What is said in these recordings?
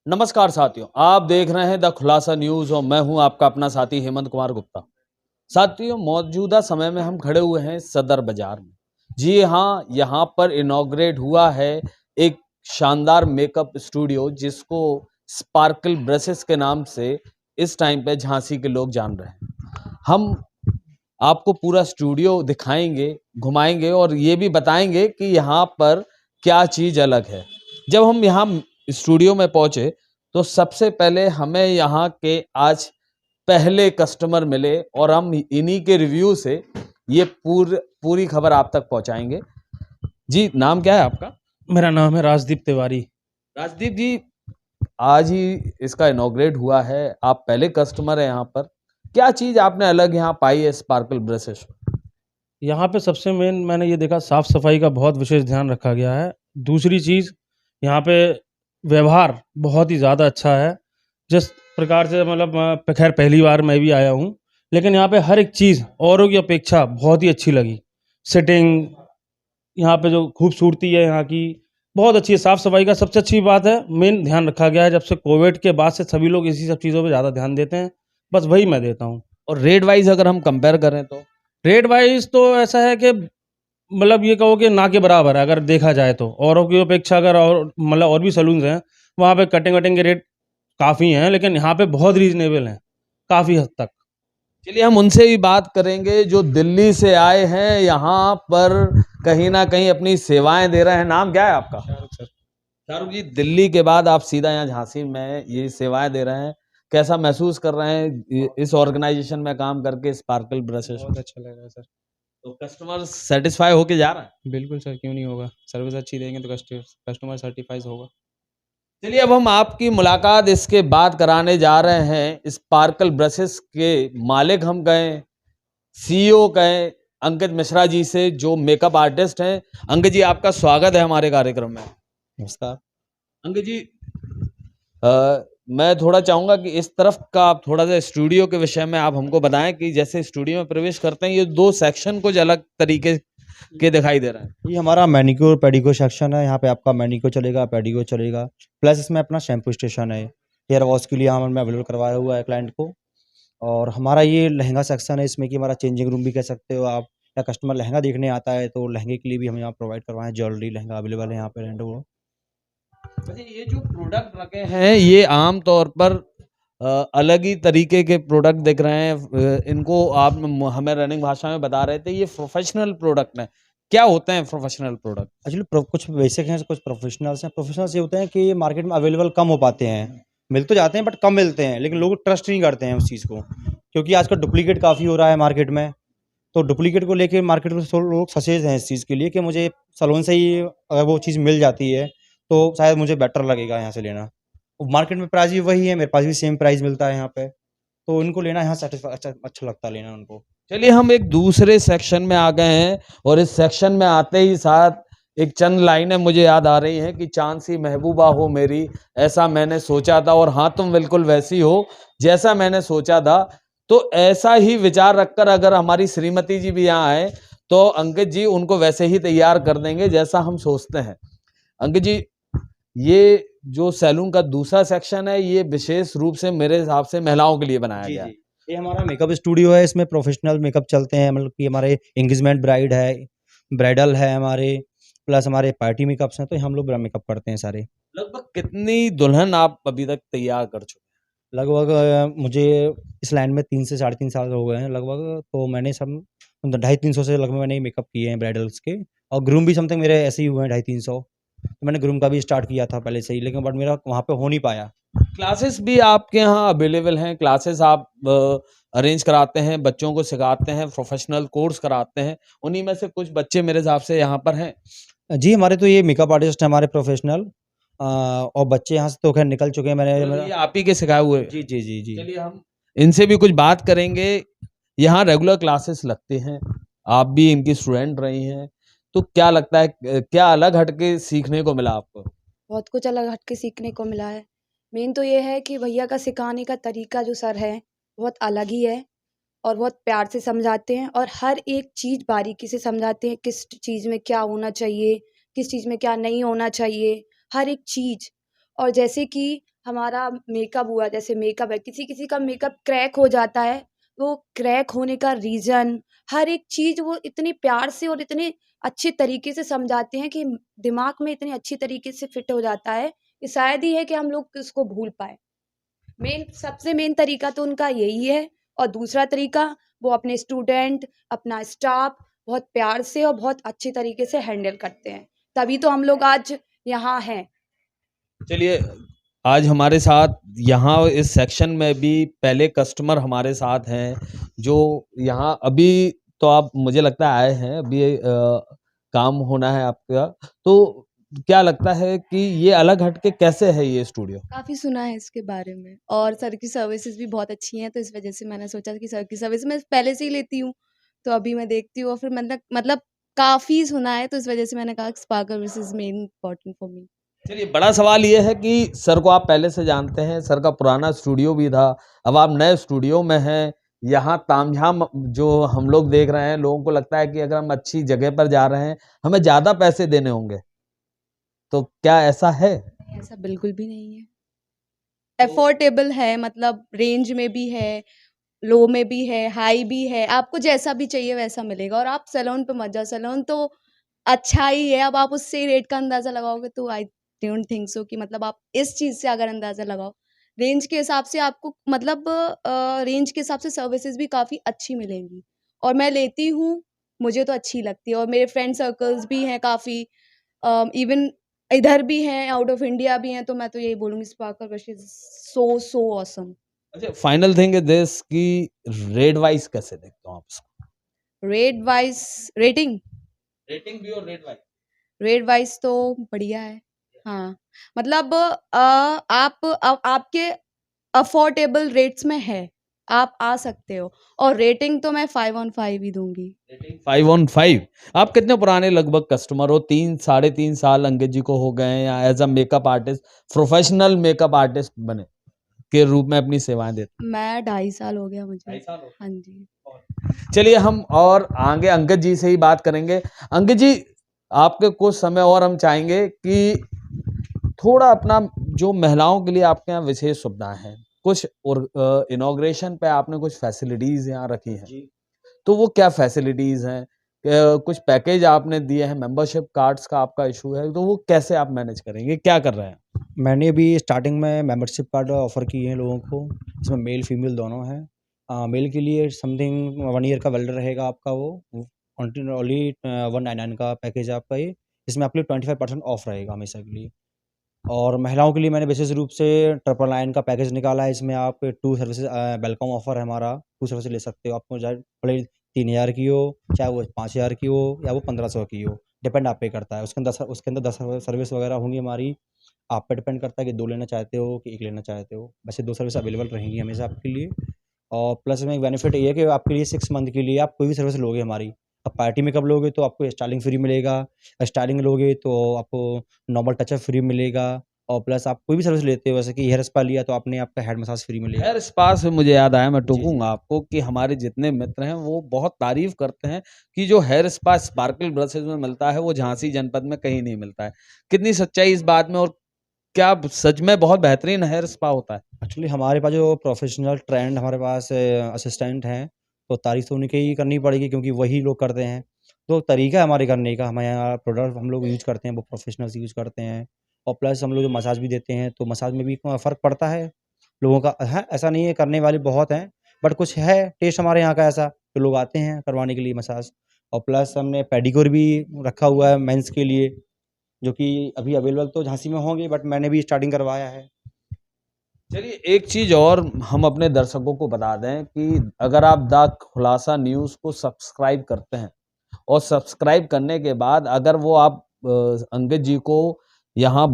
नमस्कार साथियों, आप देख रहे हैं द खुलासा न्यूज और मैं हूं आपका अपना साथी हेमंत कुमार गुप्ता। साथियों, मौजूदा समय में हम खड़े हुए हैं सदर बाजार में। जी हां, यहां पर इनॉग्रेट हुआ है एक शानदार मेकअप स्टूडियो जिसको स्पार्कल ब्रशेस के नाम से इस टाइम पे झांसी के लोग जान रहे हैं। हम आपको पूरा स्टूडियो दिखाएंगे, घुमाएंगे और ये भी बताएंगे कि यहाँ पर क्या चीज़ अलग है। जब हम यहाँ स्टूडियो में पहुँचे तो सबसे पहले हमें यहाँ के आज पहले कस्टमर मिले और हम इन्हीं के रिव्यू से ये पूरी खबर आप तक पहुँचाएंगे। जी, नाम क्या है आपका? मेरा नाम है राजदीप तिवारी। राजदीप जी, आज ही इसका इनॉग्रेट हुआ है, आप पहले कस्टमर हैं यहाँ पर। क्या चीज़ आपने अलग यहाँ पाई है स्पार्कल ब्रशेस? यहाँ पे सबसे मेन मैंने ये देखा, साफ़ सफाई का बहुत विशेष ध्यान रखा गया है। दूसरी चीज़, यहाँ पे व्यवहार बहुत ही ज़्यादा अच्छा है। जिस प्रकार से मतलब खैर पहली बार मैं भी आया हूँ, लेकिन यहाँ पे हर एक चीज़ औरों की अपेक्षा बहुत ही अच्छी लगी। सिटिंग, यहाँ पे जो खूबसूरती है यहाँ की बहुत अच्छी है। साफ़ सफाई का सबसे अच्छी बात है, मेन ध्यान रखा गया है। जब से कोविड के बाद से सभी लोग इसी सब चीज़ों पे ज़्यादा ध्यान देते हैं, बस वही मैं देता हूँ। और रेट वाइज अगर हम कंपेयर करें तो? रेट वाइज तो ऐसा है कि मतलब ये कहो कि ना के बराबर है अगर देखा जाए तो। औरों की अपेक्षा अगर और मतलब और भी सैलून्स हैं, वहाँ पे कटिंग वटिंग के रेट काफ़ी हैं, लेकिन यहाँ पे बहुत रीज़नेबल हैं, काफ़ी हद तक। चलिए हम उनसे भी बात करेंगे जो दिल्ली से आए हैं यहाँ पर कहीं ना कहीं अपनी सेवाएं दे रहे हैं। नाम क्या है आपका? सर, शाहरुख जी, दिल्ली के बाद आप सीधा यहाँ झांसी में ये सेवाएं दे रहे हैं, कैसा महसूस कर रहे हैं इस ऑर्गेनाइजेशन में काम करके स्पार्कल ब्रशेस? बहुत अच्छा लग रहा है सर। तो कस्टमर सेटिस्फाई होके जा रहा है? बिल्कुल सर, क्यों नहीं होगा। सर्विस अच्छी देंगे तो कस्टमर सर्टिफाइज होगा। चलिए अब हम आपकी मुलाकात इसके बाद कराने जा रहे हैं स्पार्कल ब्रशेस के मालिक हम गए, सीईओ कहें, अंकित मिश्रा जी से, जो मेकअप आर्टिस्ट हैं। अंकित जी, आपका स्वागत है हमारे कार्यक्रम में। नमस्कार। अंकित जी, मैं थोड़ा चाहूंगा कि इस तरफ का आप थोड़ा सा स्टूडियो के विषय में आप हमको बताएं कि जैसे स्टूडियो में प्रवेश करते हैं ये दो सेक्शन कुछ अलग तरीके के दिखाई दे रहे हैं। ये हमारा मैनिक्योर पेडिक्योर सेक्शन है। यहाँ पे आपका मैनिक्योर चलेगा, पेडिक्योर चलेगा, प्लस इसमें अपना शैम्पू स्टेशन है। हेयर वॉश के लिए हमने अवेलेबल करवाया हुआ है क्लाइंट को। और हमारा ये लहंगा सेक्शन है, इसमें कि हमारा चेंजिंग रूम भी कह सकते हो आप, या कस्टमर लहंगा देखने आता है तो लहंगे के लिए भी हम यहाँ प्रोवाइड करवाएं। ज्वेलरी लहंगा अवेलेबल है यहाँ पे रेंट वो। अच्छा, ये जो प्रोडक्ट रखे हैं ये आम तौर पर अलग ही तरीके के प्रोडक्ट दिख रहे हैं। इनको आप हमें रनिंग भाषा में बता रहे थे, ये प्रोफेशनल प्रोडक्ट हैं। क्या होते हैं प्रोफेशनल प्रोडक्ट? एक्चुअली कुछ बेसिक हैं, कुछ प्रोफेशनल्स हैं। प्रोफेशनल्स ये होते हैं कि मार्केट में अवेलेबल कम हो पाते हैं, मिल तो जाते हैं बट कम मिलते हैं, लेकिन लोग ट्रस्ट नहीं करते हैं उस चीज़ को, क्योंकि आजकल डुप्लीकेट काफ़ी हो रहा है मार्केट में। तो डुप्लीकेट को लेके मार्केट में थोड़े लोग सचेत हैं इस चीज़ के लिए कि मुझे सैलून से ही अगर वो चीज़ मिल जाती है तो शायद मुझे बेटर लगेगा यहाँ से लेना। मार्केट में प्राइस भी वही है, मेरे पास भी सेम प्राइस मिलता है यहाँ पे, तो इनको लेना यहाँ सेटिस्फाई अच्छा लगता है लेना उनको। चलिए हम एक दूसरे सेक्शन में आ गए हैं और इस सेक्शन में आते ही साथ एक चंद लाइनें मुझे याद आ रही हैं कि चांद सी महबूबा हो मेरी, ऐसा मैंने सोचा था। और हाँ, तुम बिल्कुल वैसी हो जैसा मैंने सोचा था। तो ऐसा ही विचार रखकर अगर हमारी श्रीमती जी भी यहाँ आए तो अंकित जी उनको वैसे ही तैयार कर देंगे जैसा हम सोचते हैं। अंकित जी, ये जो सैलून का दूसरा सेक्शन है ये विशेष रूप से मेरे हिसाब से महिलाओं के लिए बनाया गया है। ये हमारा मेकअप स्टूडियो है, इसमें प्रोफेशनल मेकअप चलते हैं, मतलब कि हमारे एंगेजमेंट ब्राइड है, ब्राइडल है हमारे, प्लस हमारे पार्टी मेकअप्स हैं, तो हम लोग मेकअप करते हैं सारे। लगभग कितनी दुल्हन आप अभी तक तैयार कर चुके हैं? लगभग मुझे इस लाइन में 3 से 3.5 साल हो गए हैं लगभग, तो मैंने सब 250-300 से लगभग मैंने मेकअप किए हैं ब्राइडल्स के। और ग्रूम भी समथिंग मेरे ऐसे ही हुए हैं 250-300। तो मैंने ग्रूम का भी स्टार्ट किया था पहले से ही, लेकिन बट मेरा वहाँ पे हो नहीं पाया। क्लासेस भी आपके यहाँ अवेलेबल हैं? क्लासेस आप अरेंज कराते हैं, बच्चों को सिखाते हैं, प्रोफेशनल कोर्स कराते हैं? उन्हीं में से कुछ बच्चे मेरे हिसाब से यहाँ पर हैं। जी, हमारे तो ये मेकअप आर्टिस्ट हैं हमारे प्रोफेशनल, और बच्चे यहाँ से तो खैर निकल चुके हैं। मैंने मतलब ये आप ही के सिखाए हुए? जी जी जी जी। चलिए हम इनसे भी कुछ बात करेंगे। यहाँ रेगुलर क्लासेस लगते हैं, आप भी इनकी स्टूडेंट रही हैं, तो क्या लगता है क्या अलग हटके सीखने को मिला आपको? बहुत कुछ अलग हट के सीखने को मिला है। मेन तो ये है कि भैया का सिखाने का तरीका जो सर है, बहुत अलग ही है और बहुत प्यार से समझाते हैं और हर एक चीज़ बारीकी से समझाते हैं, किस चीज़ में क्या होना चाहिए, किस चीज़ में क्या नहीं होना चाहिए, हर एक चीज़। और जैसे कि हमारा मेकअप हुआ, जैसे मेकअप है, किसी-किसी का मेकअप क्रैक हो जाता है, वो क्रैक होने का रीज़न, हर एक चीज़ वो इतने प्यार से और इतने अच्छे तरीके से समझाते हैं कि दिमाग में इतनी अच्छी तरीके से फिट हो जाता है, कि शायद ही है कि हम लोग उसको भूल पाएँ। सबसे मेन तरीका तो उनका यही है, और दूसरा तरीका वो अपने स्टूडेंट, अपना स्टाफ बहुत प्यार से और बहुत अच्छे तरीके से हैंडल करते हैं। तभी तो हम लोग आज यहाँ हैं। चलिए, आज हमारे साथ यहाँ इस सेक्शन में भी पहले कस्टमर हमारे साथ हैं, जो यहाँ अभी तो आप मुझे लगता है आए हैं, अभी काम होना है आपका, तो क्या लगता है कि ये अलग हटके कैसे है ये स्टूडियो? काफ़ी सुना है इसके बारे में, और सर की सर्विसेज़ भी बहुत अच्छी हैं, तो इस वज़ह से मैंने सोचा कि सर की सर्विस मैं पहले से ही लेती हूँ, तो अभी मैं देखती हूँ, और फिर मतलब काफ़ी सुना है, तो इस वज़ह से मैंने कहा spark service is main important for me. चलिए, बड़ा सवाल ये है कि सर को आप पहले से जानते हैं, सर का पुराना स्टूडियो भी था, अब आप नए स्टूडियो में हैं, यहाँ तामझाम जो हम लोग देख रहे हैं, लोगों को लगता है कि अगर हम अच्छी जगह पर जा रहे हैं, हमें ज़्यादा पैसे देने होंगे, तो क्या ऐसा है? ऐसा बिल्कुल भी नहीं है। तो अफोर्डेबल है, मतलब रेंज में भी है, लो में भी है, हाई भी है, आपको जैसा भी चाहिए वैसा मिलेगा, और आप सैलून पे मत जाओ, सैलून तो अच्छा ही है, अब आप उससे रेट का अंदाज़ा लगाओगे तो आई डोंट थिंक सो कि मतलब आप इस चीज़ से अगर अंदाज़ा लगाओ, रेंज के हिसाब से आपको मतलब रेंज के हिसाब से सर्विसेज़ भी काफ़ी अच्छी मिलेंगी, और मैं लेती हूँ, मुझे तो अच्छी लगती है, और मेरे फ्रेंड सर्कल्स भी हैं काफ़ी, इवन इधर भी हैं, आउट ऑफ इंडिया भी हैं, तो मैं तो यही बोलूँगी sparkle brush is so awesome. अच्छा, फाइनल थिंग इज दिस कि रेट वाइज कैसे देखते हो आप इसको? रेट वाइज़ रेटिंग रेटिंग भी और रेट वाइज? रेट वाइज़ तो बढ़िया है। हाँ, मतलब आप आपके अफोर्डेबल रेट्स में है, आप आ सकते हो, और रेटिंग तो मैं 5 ऑन 5 ही दूँगी। Rating 5 on 5। आप कितने पुराने लगभग कस्टमर हो? 3 साढ़े 3 साल अंकित जी को हो गए हैं, या as a makeup artist, professional makeup artist बने के रूप में अपनी सेवाएं देते मैं 2.5 साल हो गया मुझे। 2.5 साल हो? हाँ जी। चलिए, हम और आगे अंकित जी से ही बात करेंगे। अंकित जी, आपके कुछ समय और हम चाहेंगे कि थोड़ा अपना, जो महिलाओं के लिए आपके यहाँ विशेष सुविधाएं हैं, कुछ और इनॉग्रेशन पे आपने कुछ फैसिलिटीज यहाँ रखी हैं, जी। तो वो क्या फैसिलिटीज हैं? कुछ पैकेज आपने दिए हैं, मेंबरशिप कार्ड्स का आपका इशू है, तो वो कैसे आप मैनेज करेंगे, क्या कर रहे हैं? मैंने अभी स्टार्टिंग में मेंबरशिप कार्ड ऑफ़र किए हैं लोगों को, इसमें मेल फीमेल दोनों हैं। मेल के लिए समथिंग 1 ईयर का वैलिड रहेगा आपका वो, ओनली 199 का पैकेज है आपका ये, इसमें आपके लिए 25% ऑफ रहेगा हमेशा के लिए। और महिलाओं के लिए मैंने विशेष रूप से 999 का पैकेज निकाला है, इसमें आप 2 सर्विसेज़ वेलकम ऑफ़र है हमारा, 2 सर्विसेज़ ले सकते हो, आपको चाहे भले 3000 की हो, चाहे वो 5000 की हो या वो 1500 की हो, डिपेंड आप पे करता है। उसके अंदर 10 सर्विस वगैरह होंगी हमारी, आप पे डिपेंड करता है कि 2 लेना चाहते हो कि 1 लेना चाहते हो। वैसे 2 सर्विस अवेलेबल रहेंगी हमेशा आपके लिए, और प्लस में एक बेनिफिट ये है कि आपके लिए 6 मंथ के लिए आप कोई भी सर्विस लोगे हमारी, आप पार्टी मेकअप लोगे तो आपको स्टाइलिंग फ्री मिलेगा, स्टाइलिंग लोगे तो आपको नॉर्मल टचअप फ्री मिलेगा, और प्लस आप कोई भी सर्विस लेते हो, जैसे कि हेयर स्पा लिया तो आपने आपका हेड मसाज फ्री मिलेगा। हेयर स्पा से मुझे याद आया, मैं जी, जी। टोकूंगा आपको कि हमारे जितने मित्र हैं वो बहुत तारीफ करते हैं कि जो हेयर स्पा स्पार्कल ब्रशेज में मिलता है वो झांसी जनपद में कहीं नहीं मिलता है। कितनी सच्चाई इस बात में, और क्या सच में बहुत बेहतरीन हेयर स्पा होता है? एक्चुअली हमारे पास जो प्रोफेशनल ट्रेंड हमारे पास असिस्टेंट हैं, तो तारीफ़ तो उनकी ही करनी पड़ेगी क्योंकि वही लोग करते हैं। तो तरीका है हमारे करने का, हमारे यहाँ प्रोडक्ट हम लोग यूज़ करते हैं, वो प्रोफेशनल्स यूज़ करते हैं, और प्लस हम लोग जो मसाज भी देते हैं, तो मसाज में भी फ़र्क पड़ता है लोगों का। है ऐसा नहीं है, करने वाले बहुत हैं, बट कुछ है टेस्ट हमारे यहाँ का ऐसा, तो लोग आते हैं करवाने के लिए मसाज। और प्लस हमने पेडिक्योर भी रखा हुआ है मेंस के लिए, जो कि अभी अवेलेबल तो झांसी में होंगे, बट मैंने भी स्टार्टिंग करवाया है। चलिए, एक चीज और हम अपने दर्शकों को बता दें कि अगर आप द खुलासा न्यूज़ को सब्सक्राइब करते हैं, और सब्सक्राइब करने के बाद अगर वो आप अंकित जी को यहाँ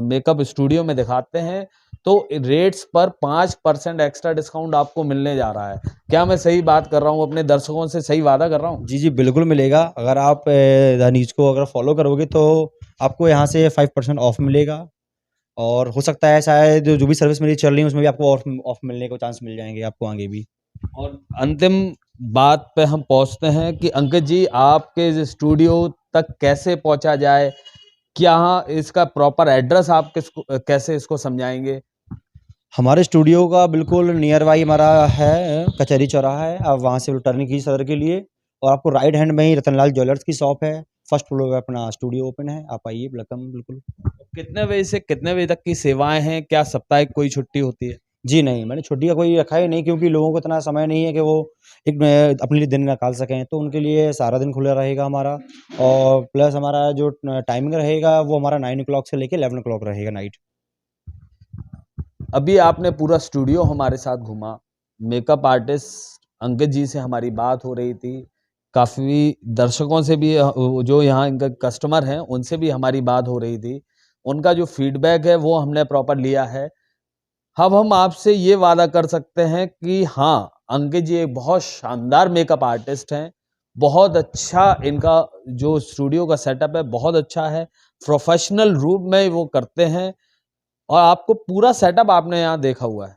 मेकअप स्टूडियो में दिखाते हैं, तो रेट्स पर 5% एक्स्ट्रा डिस्काउंट आपको मिलने जा रहा है। क्या मैं सही बात कर रहा हूँ? अपने दर्शकों से सही वादा कर रहा हूँ? जी, जी, बिल्कुल मिलेगा। अगर आप द न्यूज़ को अगर फ़ॉलो करोगे तो आपको यहाँ से 5% ऑफ मिलेगा, और हो सकता है शायद जो भी सर्विस मेरी चल रही है उसमें भी आपको ऑफ मिलने को चांस मिल जाएँगे आपको आगे भी। और अंतिम बात पे हम पहुंचते हैं कि अंकित जी, आपके इस स्टूडियो तक कैसे पहुंचा जाए, क्या इसका प्रॉपर एड्रेस आप किसको कैसे इसको समझाएंगे? हमारे स्टूडियो का बिल्कुल नियर बाई हमारा है, कचहरी चौराहा है। आप वहाँ से टर्निंग कीजिए सदर के लिए और आपको राइट हैंड में ही रतनलाल ज्वेलर्स की शॉप है। फर्स्ट फ्लोर पे अपना स्टूडियो ओपन है, आप आइए, वेलकम बिल्कुल। कितने बजे से कितने बजे तक की सेवाएं हैं? क्या साप्ताहिक कोई छुट्टी होती है? जी नहीं, मैंने छुट्टी का कोई रखा ही नहीं, क्योंकि लोगों को इतना समय नहीं है कि वो एक अपने लिए दिन निकाल सकें, तो उनके लिए सारा दिन खुला रहेगा हमारा। और प्लस हमारा जो टाइमिंग रहेगा वो हमारा 9 o'clock से लेके 11 o'clock रहेगा नाइट। अभी आपने पूरा स्टूडियो हमारे साथ घूमा। मेकअप आर्टिस्ट अंकित जी से हमारी बात हो रही थी। काफ़ी दर्शकों से भी जो यहाँ इनका कस्टमर हैं उनसे भी हमारी बात हो रही थी। उनका जो फीडबैक है वो हमने प्रॉपर लिया है। अब हम आपसे ये वादा कर सकते हैं कि हाँ, अंकित जी एक बहुत शानदार मेकअप आर्टिस्ट हैं। बहुत अच्छा इनका जो स्टूडियो का सेटअप है बहुत अच्छा है। प्रोफेशनल रूप में वो करते हैं और आपको पूरा सेटअप आपने यहाँ देखा हुआ है।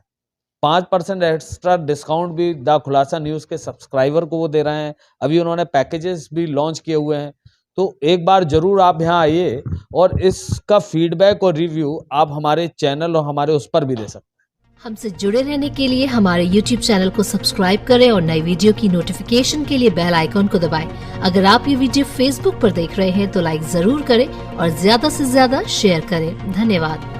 5% एक्स्ट्रा डिस्काउंट भी द खुलासा न्यूज़ के सब्सक्राइबर को वो दे रहे हैं। अभी उन्होंने पैकेजेस भी लॉन्च किए हुए हैं। तो एक बार ज़रूर आप यहाँ आइए और इसका फीडबैक और रिव्यू आप हमारे चैनल और हमारे उस पर भी दे सकते हैं। हमसे जुड़े रहने के लिए हमारे YouTube चैनल को सब्सक्राइब करें और नई वीडियो की नोटिफिकेशन के लिए बेल आइकॉन को दबाएं। अगर आप ये वीडियो Facebook पर देख रहे हैं तो लाइक जरूर करें और ज्यादा से ज्यादा शेयर करें। धन्यवाद।